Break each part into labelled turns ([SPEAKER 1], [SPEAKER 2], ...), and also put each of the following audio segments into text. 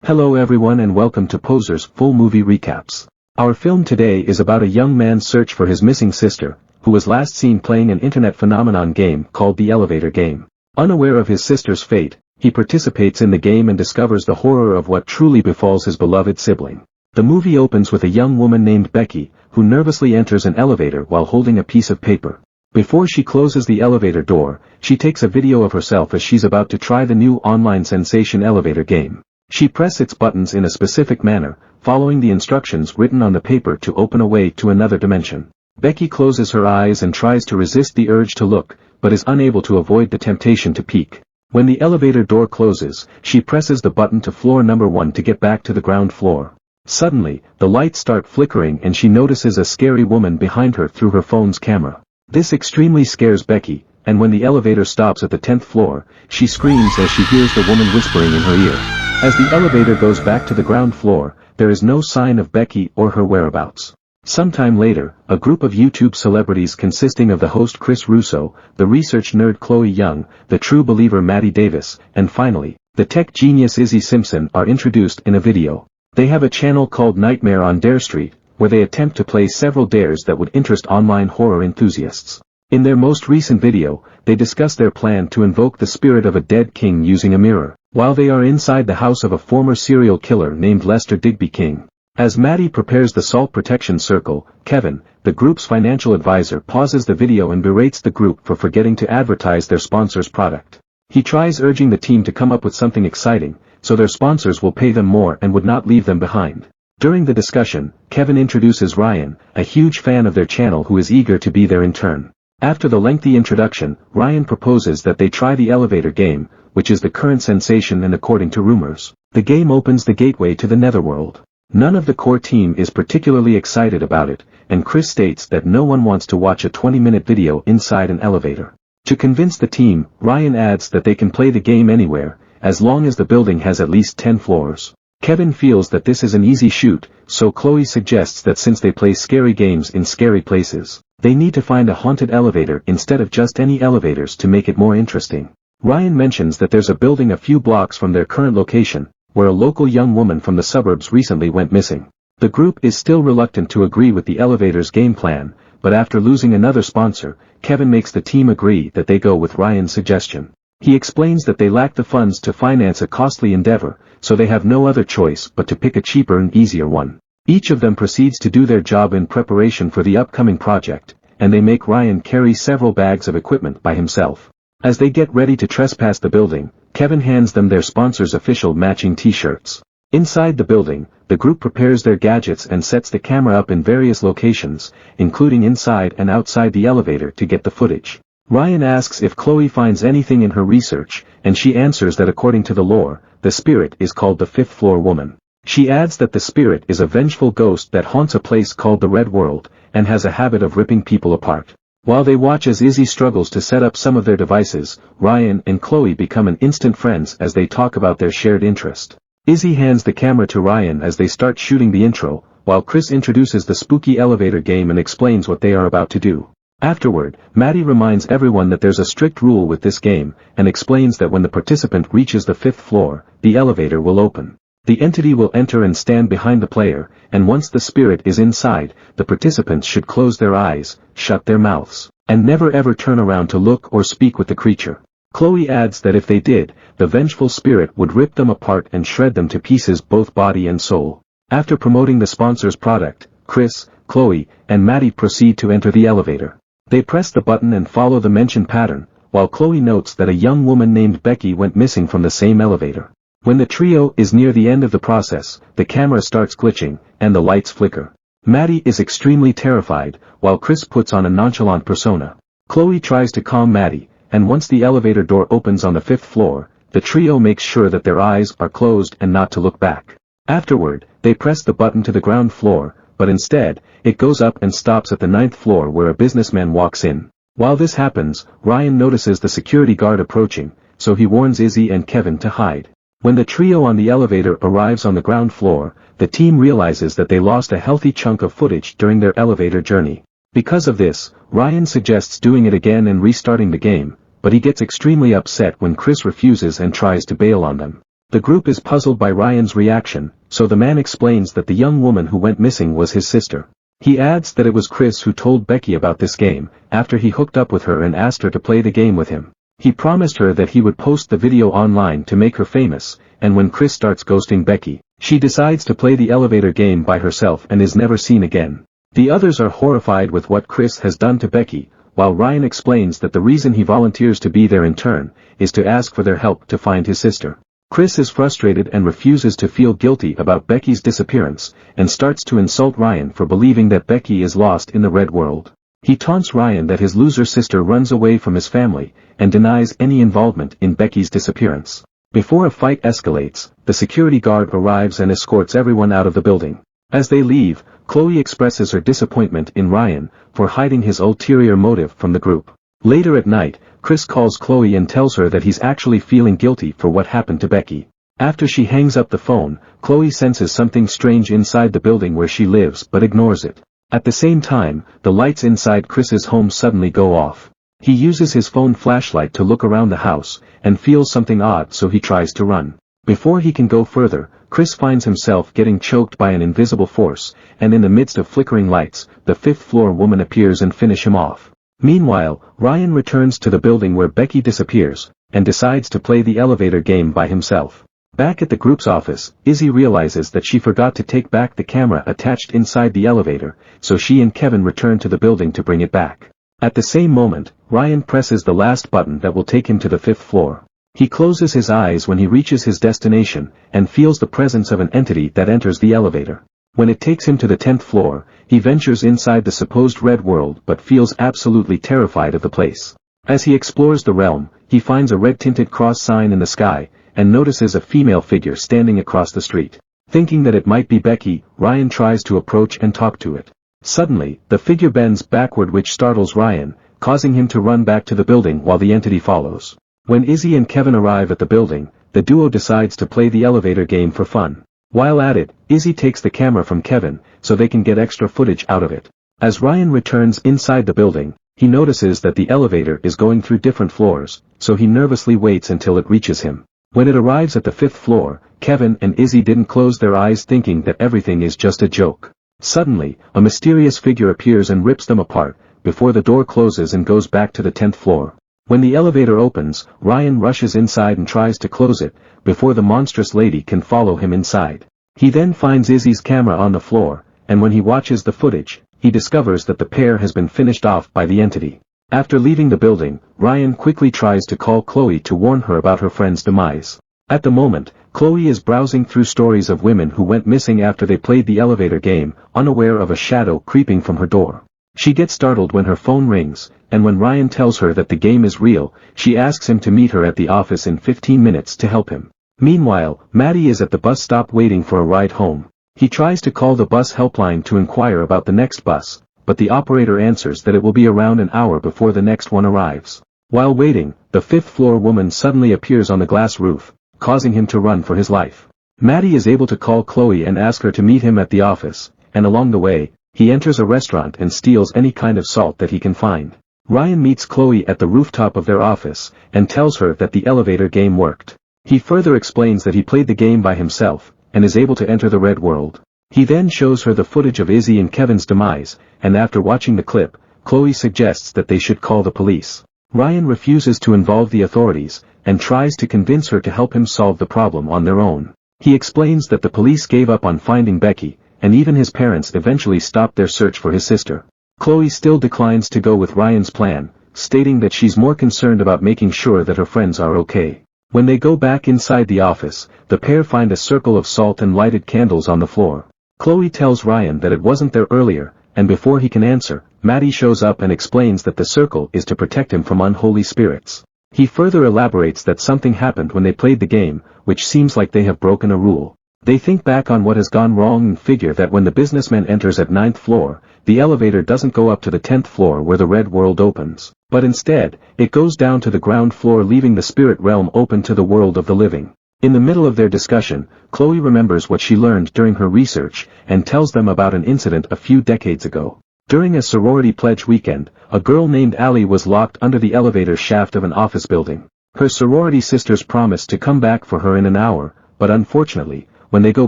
[SPEAKER 1] Hello everyone and welcome to Poser's Full Movie Recaps. Our film today is about a young man's search for his missing sister, who was last seen playing an internet phenomenon game called the Elevator Game. Unaware of his sister's fate, he participates in the game and discovers the horror of what truly befalls his beloved sibling. The movie opens with a young woman named Becky, who nervously enters an elevator while holding a piece of paper. Before she closes the elevator door, she takes a video of herself as she's about to try the new online sensation elevator game. She presses its buttons in a specific manner, following the instructions written on the paper to open a way to another dimension. Becky closes her eyes and tries to resist the urge to look, but is unable to avoid the temptation to peek. When the elevator door closes, she presses the button to floor number 1 to get back to the ground floor. Suddenly, the lights start flickering and she notices a scary woman behind her through her phone's camera. This extremely scares Becky, and when the elevator stops at the 10th floor, she screams as she hears the woman whispering in her ear. As the elevator goes back to the ground floor, there is no sign of Becky or her whereabouts. Sometime later, a group of YouTube celebrities consisting of the host Chris Russo, the research nerd Chloe Young, the true believer Maddie Davis, and finally, the tech genius Izzy Simpson are introduced in a video. They have a channel called Nightmare on Dare Street, where they attempt to play several dares that would interest online horror enthusiasts. In their most recent video, they discuss their plan to invoke the spirit of a dead king using a mirror, while they are inside the house of a former serial killer named Lester Digby King. As Maddie prepares the salt protection circle, Kevin, the group's financial advisor, pauses the video and berates the group for forgetting to advertise their sponsor's product. He tries urging the team to come up with something exciting, so their sponsors will pay them more and would not leave them behind. During the discussion, Kevin introduces Ryan, a huge fan of their channel who is eager to be there in turn. After the lengthy introduction, Ryan proposes that they try the elevator game, which is the current sensation and according to rumors, the game opens the gateway to the netherworld. None of the core team is particularly excited about it, and Chris states that no one wants to watch a 20-minute video inside an elevator. To convince the team, Ryan adds that they can play the game anywhere, as long as the building has at least 10 floors. Kevin feels that this is an easy shoot, so Chloe suggests that since they play scary games in scary places, they need to find a haunted elevator instead of just any elevators to make it more interesting. Ryan mentions that there's a building a few blocks from their current location, where a local young woman from the suburbs recently went missing. The group is still reluctant to agree with the elevator's game plan, but after losing another sponsor, Kevin makes the team agree that they go with Ryan's suggestion. He explains that they lack the funds to finance a costly endeavor, so they have no other choice but to pick a cheaper and easier one. Each of them proceeds to do their job in preparation for the upcoming project, and they make Ryan carry several bags of equipment by himself. As they get ready to trespass the building, Kevin hands them their sponsor's official matching t-shirts. Inside the building, the group prepares their gadgets and sets the camera up in various locations, including inside and outside the elevator to get the footage. Ryan asks if Chloe finds anything in her research, and she answers that according to the lore, the spirit is called the fifth floor woman. She adds that the spirit is a vengeful ghost that haunts a place called the Red World, and has a habit of ripping people apart. While they watch as Izzy struggles to set up some of their devices, Ryan and Chloe become an instant friends as they talk about their shared interest. Izzy hands the camera to Ryan as they start shooting the intro, while Chris introduces the spooky elevator game and explains what they are about to do. Afterward, Maddie reminds everyone that there's a strict rule with this game, and explains that when the participant reaches the 5th floor, the elevator will open. The entity will enter and stand behind the player, and once the spirit is inside, the participants should close their eyes, shut their mouths, and never ever turn around to look or speak with the creature. Chloe adds that if they did, the vengeful spirit would rip them apart and shred them to pieces, both body and soul. After promoting the sponsor's product, Chris, Chloe, and Maddie proceed to enter the elevator. They press the button and follow the mentioned pattern, while Chloe notes that a young woman named Becky went missing from the same elevator. When the trio is near the end of the process, the camera starts glitching, and the lights flicker. Maddie is extremely terrified, while Chris puts on a nonchalant persona. Chloe tries to calm Maddie, and once the elevator door opens on the 5th floor, the trio makes sure that their eyes are closed and not to look back. Afterward, they press the button to the ground floor, but instead, it goes up and stops at the 9th floor where a businessman walks in. While this happens, Ryan notices the security guard approaching, so he warns Izzy and Kevin to hide. When the trio on the elevator arrives on the ground floor, the team realizes that they lost a healthy chunk of footage during their elevator journey. Because of this, Ryan suggests doing it again and restarting the game, but he gets extremely upset when Chris refuses and tries to bail on them. The group is puzzled by Ryan's reaction, so the man explains that the young woman who went missing was his sister. He adds that it was Chris who told Becky about this game, after he hooked up with her and asked her to play the game with him. He promised her that he would post the video online to make her famous, and when Chris starts ghosting Becky, she decides to play the elevator game by herself and is never seen again. The others are horrified with what Chris has done to Becky, while Ryan explains that the reason he volunteers to be there in turn is to ask for their help to find his sister. Chris is frustrated and refuses to feel guilty about Becky's disappearance, and starts to insult Ryan for believing that Becky is lost in the red world. He taunts Ryan that his loser sister runs away from his family, and denies any involvement in Becky's disappearance. Before a fight escalates, the security guard arrives and escorts everyone out of the building. As they leave, Chloe expresses her disappointment in Ryan for hiding his ulterior motive from the group. Later at night, Chris calls Chloe and tells her that he's actually feeling guilty for what happened to Becky. After she hangs up the phone, Chloe senses something strange inside the building where she lives but ignores it. At the same time, the lights inside Chris's home suddenly go off. He uses his phone flashlight to look around the house, and feels something odd, so he tries to run. Before he can go further, Chris finds himself getting choked by an invisible force, and in the midst of flickering lights, the fifth-floor woman appears and finishes him off. Meanwhile, Ryan returns to the building where Becky disappears, and decides to play the elevator game by himself. Back at the group's office, Izzy realizes that she forgot to take back the camera attached inside the elevator, so she and Kevin return to the building to bring it back. At the same moment, Ryan presses the last button that will take him to the fifth floor. He closes his eyes when he reaches his destination, and feels the presence of an entity that enters the elevator. When it takes him to the 10th floor, he ventures inside the supposed red world but feels absolutely terrified of the place. As he explores the realm, he finds a red-tinted cross sign in the sky, and notices a female figure standing across the street. Thinking that it might be Becky, Ryan tries to approach and talk to it. Suddenly, the figure bends backward, which startles Ryan, causing him to run back to the building while the entity follows. When Izzy and Kevin arrive at the building, the duo decides to play the elevator game for fun. While at it, Izzy takes the camera from Kevin, so they can get extra footage out of it. As Ryan returns inside the building, he notices that the elevator is going through different floors, so he nervously waits until it reaches him. When it arrives at the 5th floor, Kevin and Izzy didn't close their eyes, thinking that everything is just a joke. Suddenly, a mysterious figure appears and rips them apart, before the door closes and goes back to the 10th floor. When the elevator opens, Ryan rushes inside and tries to close it, before the monstrous lady can follow him inside. He then finds Izzy's camera on the floor, and when he watches the footage, he discovers that the pair has been finished off by the entity. After leaving the building, Ryan quickly tries to call Chloe to warn her about her friend's demise. At the moment, Chloe is browsing through stories of women who went missing after they played the elevator game, unaware of a shadow creeping from her door. She gets startled when her phone rings, and when Ryan tells her that the game is real, she asks him to meet her at the office in 15 minutes to help him. Meanwhile, Maddie is at the bus stop waiting for a ride home. He tries to call the bus helpline to inquire about the next bus, but the operator answers that it will be around an hour before the next one arrives. While waiting, the 5th-floor woman suddenly appears on the glass roof, causing him to run for his life. Maddie is able to call Chloe and ask her to meet him at the office, and along the way, he enters a restaurant and steals any kind of salt that he can find. Ryan meets Chloe at the rooftop of their office, and tells her that the elevator game worked. He further explains that he played the game by himself, and is able to enter the red world. He then shows her the footage of Izzy and Kevin's demise, and after watching the clip, Chloe suggests that they should call the police. Ryan refuses to involve the authorities, and tries to convince her to help him solve the problem on their own. He explains that the police gave up on finding Becky, and even his parents eventually stopped their search for his sister. Chloe still declines to go with Ryan's plan, stating that she's more concerned about making sure that her friends are okay. When they go back inside the office, the pair find a circle of salt and lighted candles on the floor. Chloe tells Ryan that it wasn't there earlier, and before he can answer, Maddie shows up and explains that the circle is to protect him from unholy spirits. He further elaborates that something happened when they played the game, which seems like they have broken a rule. They think back on what has gone wrong and figure that when the businessman enters at 9th floor, the elevator doesn't go up to the 10th floor where the red world opens, but instead, it goes down to the ground floor, leaving the spirit realm open to the world of the living. In the middle of their discussion, Chloe remembers what she learned during her research, and tells them about an incident a few decades ago. During a sorority pledge weekend, a girl named Allie was locked under the elevator shaft of an office building. Her sorority sisters promise to come back for her in an hour, but unfortunately, when they go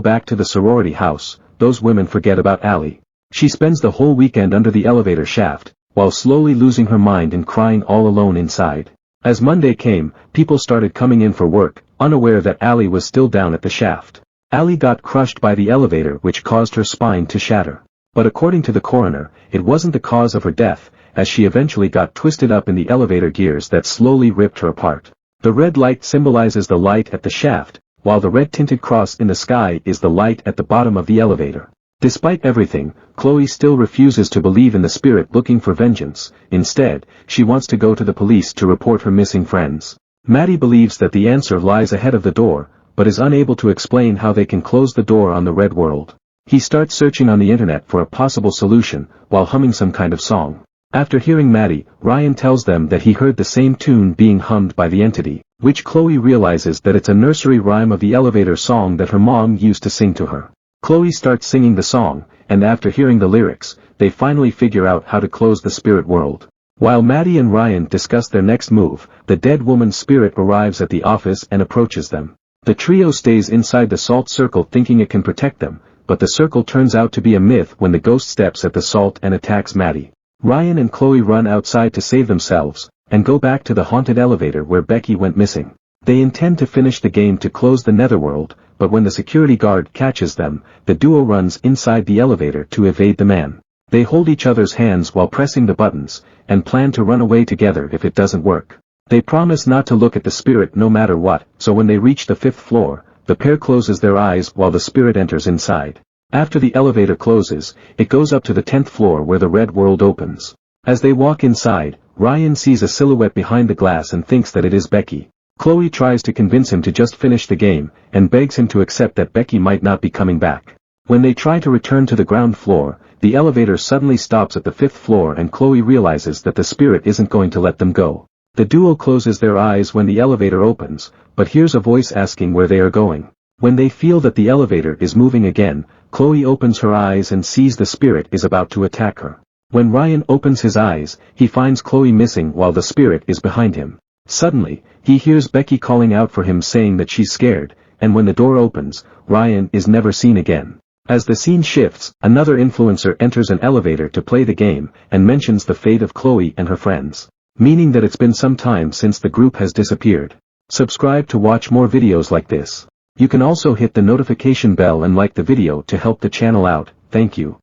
[SPEAKER 1] back to the sorority house, those women forget about Allie. She spends the whole weekend under the elevator shaft, while slowly losing her mind and crying all alone inside. As Monday came, people started coming in for work, unaware that Allie was still down at the shaft. Allie got crushed by the elevator, which caused her spine to shatter. But according to the coroner, it wasn't the cause of her death, as she eventually got twisted up in the elevator gears that slowly ripped her apart. The red light symbolizes the light at the shaft, while the red-tinted cross in the sky is the light at the bottom of the elevator. Despite everything, Chloe still refuses to believe in the spirit looking for vengeance. Instead, she wants to go to the police to report her missing friends. Maddie believes that the answer lies ahead of the door, but is unable to explain how they can close the door on the red world. He starts searching on the internet for a possible solution, while humming some kind of song. After hearing Maddie, Ryan tells them that he heard the same tune being hummed by the entity, which Chloe realizes that it's a nursery rhyme of the elevator song that her mom used to sing to her. Chloe starts singing the song, and after hearing the lyrics, they finally figure out how to close the spirit world. While Maddie and Ryan discuss their next move, the dead woman's spirit arrives at the office and approaches them. The trio stays inside the salt circle thinking it can protect them, but the circle turns out to be a myth when the ghost steps at the salt and attacks Maddie. Ryan and Chloe run outside to save themselves, and go back to the haunted elevator where Becky went missing. They intend to finish the game to close the netherworld, but when the security guard catches them, the duo runs inside the elevator to evade the man. They hold each other's hands while pressing the buttons, and plan to run away together if it doesn't work. They promise not to look at the spirit no matter what, so when they reach the 5th floor, the pair closes their eyes while the spirit enters inside. After the elevator closes, it goes up to the 10th floor where the red world opens. As they walk inside, Ryan sees a silhouette behind the glass and thinks that it is Becky. Chloe tries to convince him to just finish the game, and begs him to accept that Becky might not be coming back. When they try to return to the ground floor, the elevator suddenly stops at the 5th floor and Chloe realizes that the spirit isn't going to let them go. The duo closes their eyes when the elevator opens, but hears a voice asking where they are going. When they feel that the elevator is moving again, Chloe opens her eyes and sees the spirit is about to attack her. When Ryan opens his eyes, he finds Chloe missing while the spirit is behind him. Suddenly, he hears Becky calling out for him saying that she's scared, and when the door opens, Ryan is never seen again. As the scene shifts, another influencer enters an elevator to play the game, and mentions the fate of Chloe and her friends, meaning that it's been some time since the group has disappeared. Subscribe to watch more videos like this. You can also hit the notification bell and like the video to help the channel out. Thank you.